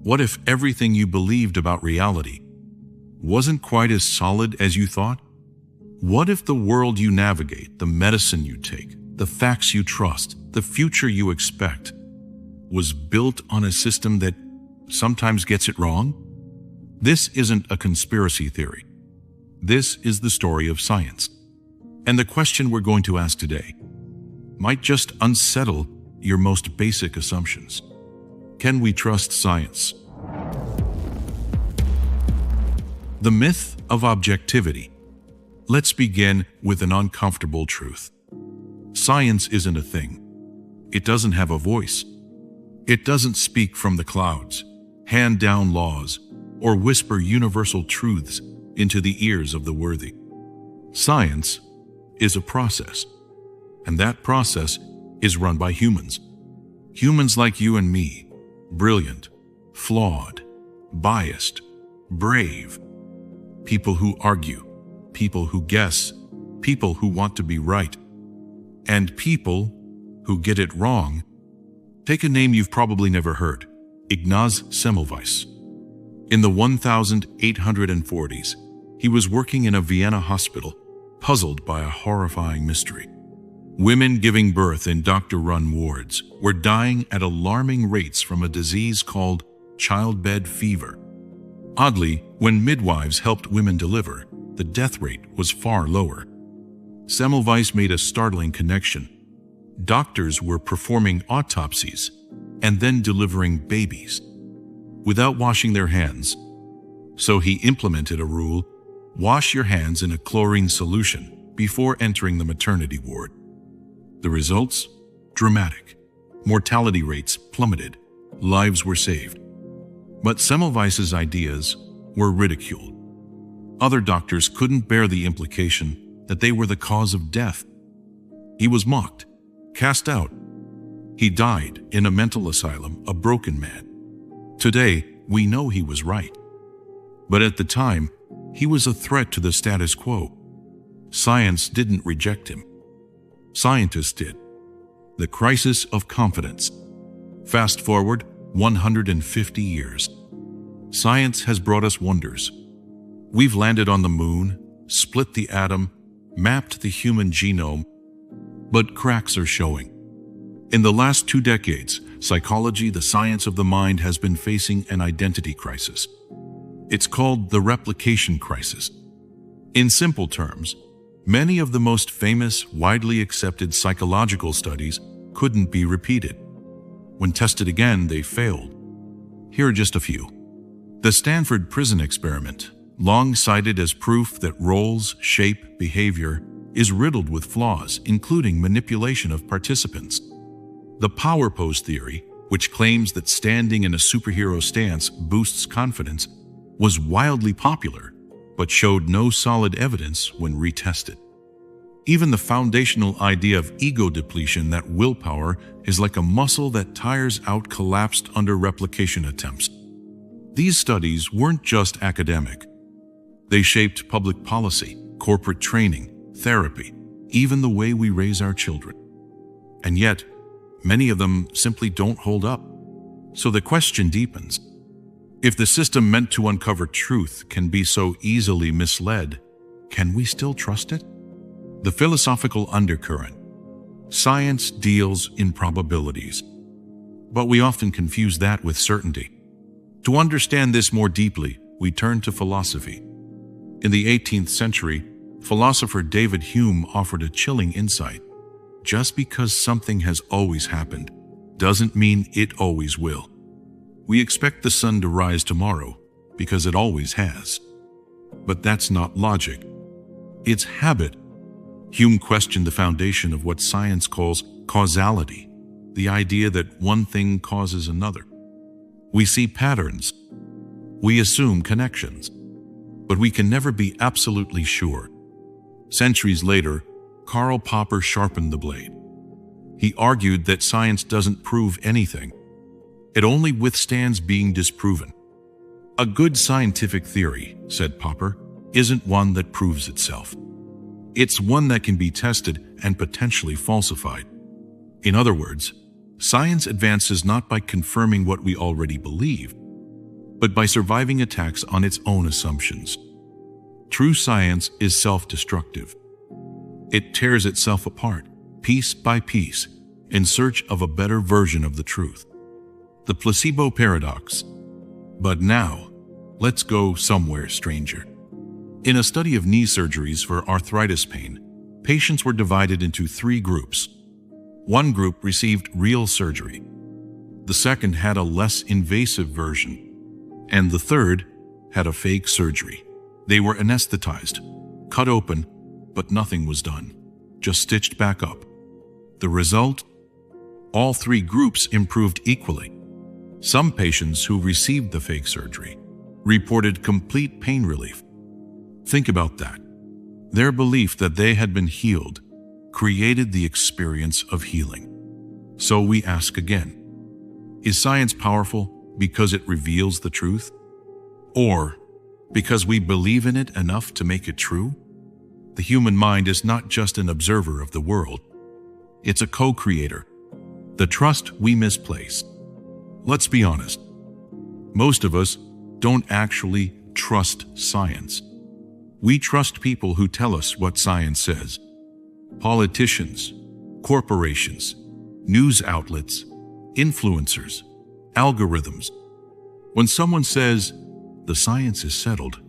What if everything you believed about reality wasn't quite as solid as you thought? What if the world you navigate, the medicine you take, the facts you trust, the future you expect, was built on a system that sometimes gets it wrong? This isn't a conspiracy theory. This is the story of science. And the question we're going to ask today might just unsettle your most basic assumptions. Can we trust science? The myth of objectivity. Let's begin with an uncomfortable truth. Science isn't a thing. It doesn't have a voice. It doesn't speak from the clouds, hand down laws, or whisper universal truths into the ears of the worthy. Science is a process, and that process is run by humans. Humans like you and me, brilliant, flawed, biased, brave. People who argue, people who guess, people who want to be right, and people who get it wrong. Take a name you've probably never heard, Ignaz Semmelweis. In the 1840s, he was working in a Vienna hospital, puzzled by a horrifying mystery. Women giving birth in doctor-run wards were dying at alarming rates from a disease called childbed fever. Oddly, when midwives helped women deliver, the death rate was far lower. Semmelweis made a startling connection. Doctors were performing autopsies and then delivering babies without washing their hands. So he implemented a rule: wash your hands in a chlorine solution before entering the maternity ward. The results? Dramatic. Mortality rates plummeted. Lives were saved. But Semmelweis's ideas were ridiculed. Other doctors couldn't bear the implication that they were the cause of death. He was mocked, cast out. He died in a mental asylum, a broken man. Today, we know he was right. But at the time, he was a threat to the status quo. Science didn't reject him. Scientists did. The crisis of confidence. Fast forward 150 years. Science has brought us wonders. We've landed on the moon, split the atom, mapped the human genome, but cracks are showing. In the last 2 decades, psychology, the science of the mind, has been facing an identity crisis. It's called the replication crisis. In simple terms, many of the most famous, widely accepted psychological studies couldn't be repeated. When tested again, they failed. Here are just a few. The Stanford prison experiment, long cited as proof that roles shape behavior, is riddled with flaws, including manipulation of participants. The power pose theory, which claims that standing in a superhero stance boosts confidence, was wildly popular, but showed no solid evidence when retested. Even the foundational idea of ego depletion, that willpower is like a muscle that tires out, collapsed under replication attempts. These studies weren't just academic. They shaped public policy, corporate training, therapy, even the way we raise our children. And yet, many of them simply don't hold up. So the question deepens. If the system meant to uncover truth can be so easily misled, can we still trust it? The philosophical undercurrent. Science deals in probabilities, but we often confuse that with certainty. To understand this more deeply, we turn to philosophy. In the 18th century, philosopher David Hume offered a chilling insight. Just because something has always happened doesn't mean it always will. We expect the sun to rise tomorrow because it always has. But that's not logic. It's habit. Hume questioned the foundation of what science calls causality, the idea that one thing causes another. We see patterns. We assume connections. But we can never be absolutely sure. Centuries later, Karl Popper sharpened the blade. He argued that science doesn't prove anything. It only withstands being disproven. A good scientific theory, said Popper, isn't one that proves itself. It's one that can be tested and potentially falsified. In other words, science advances not by confirming what we already believe, but by surviving attacks on its own assumptions. True science is self-destructive. It tears itself apart, piece by piece, in search of a better version of the truth. The placebo paradox. But now, let's go somewhere stranger. In a study of knee surgeries for arthritis pain, patients were divided into 3 groups. One group received real surgery. The second had a less invasive version. And the third had a fake surgery. They were anesthetized, cut open, but nothing was done, just stitched back up. The result? All 3 groups improved equally. Some patients who received the fake surgery reported complete pain relief. Think about that. Their belief that they had been healed created the experience of healing. So we ask again, is science powerful because it reveals the truth? Or because we believe in it enough to make it true? The human mind is not just an observer of the world. It's a co-creator. The trust we misplace. Let's be honest. Most of us don't actually trust science. We trust people who tell us what science says. Politicians, corporations, news outlets, influencers, algorithms. When someone says, the science is settled,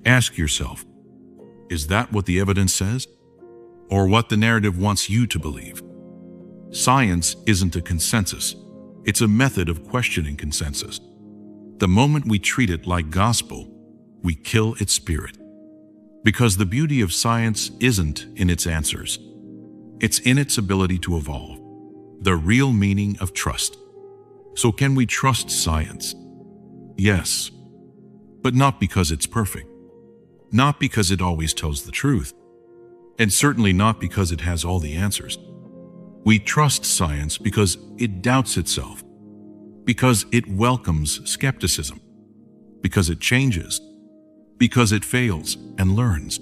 ask yourself, is that what the evidence says? Or what the narrative wants you to believe? Science isn't a consensus. It's a method of questioning consensus. The moment we treat it like gospel, we kill its spirit. Because the beauty of science isn't in its answers. It's in its ability to evolve. The real meaning of trust. So can we trust science? Yes. But not because it's perfect. Not because it always tells the truth. And certainly not because it has all the answers. We trust science because it doubts itself. Because it welcomes skepticism. Because it changes. Because it fails and learns.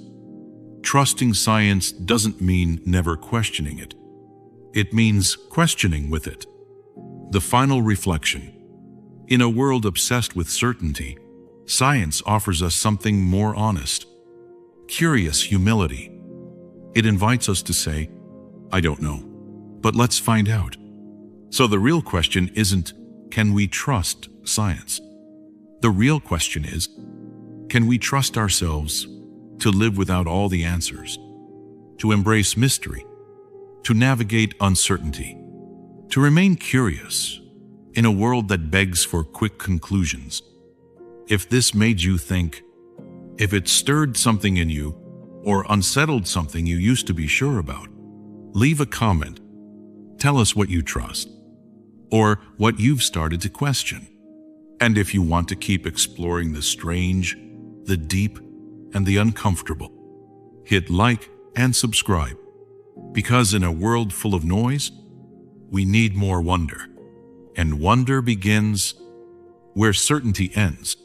Trusting science doesn't mean never questioning it. It means questioning with it. The final reflection. In a world obsessed with certainty, science offers us something more honest. Curious humility. It invites us to say, I don't know, but let's find out. So the real question isn't, can we trust science? The real question is, can we trust ourselves to live without all the answers, to embrace mystery, to navigate uncertainty, to remain curious in a world that begs for quick conclusions? If this made you think, if it stirred something in you or unsettled something you used to be sure about, leave a comment. Tell us what you trust or what you've started to question. And if you want to keep exploring the strange, the deep, and the uncomfortable, hit like and subscribe. Because in a world full of noise, we need more wonder. And wonder begins where certainty ends.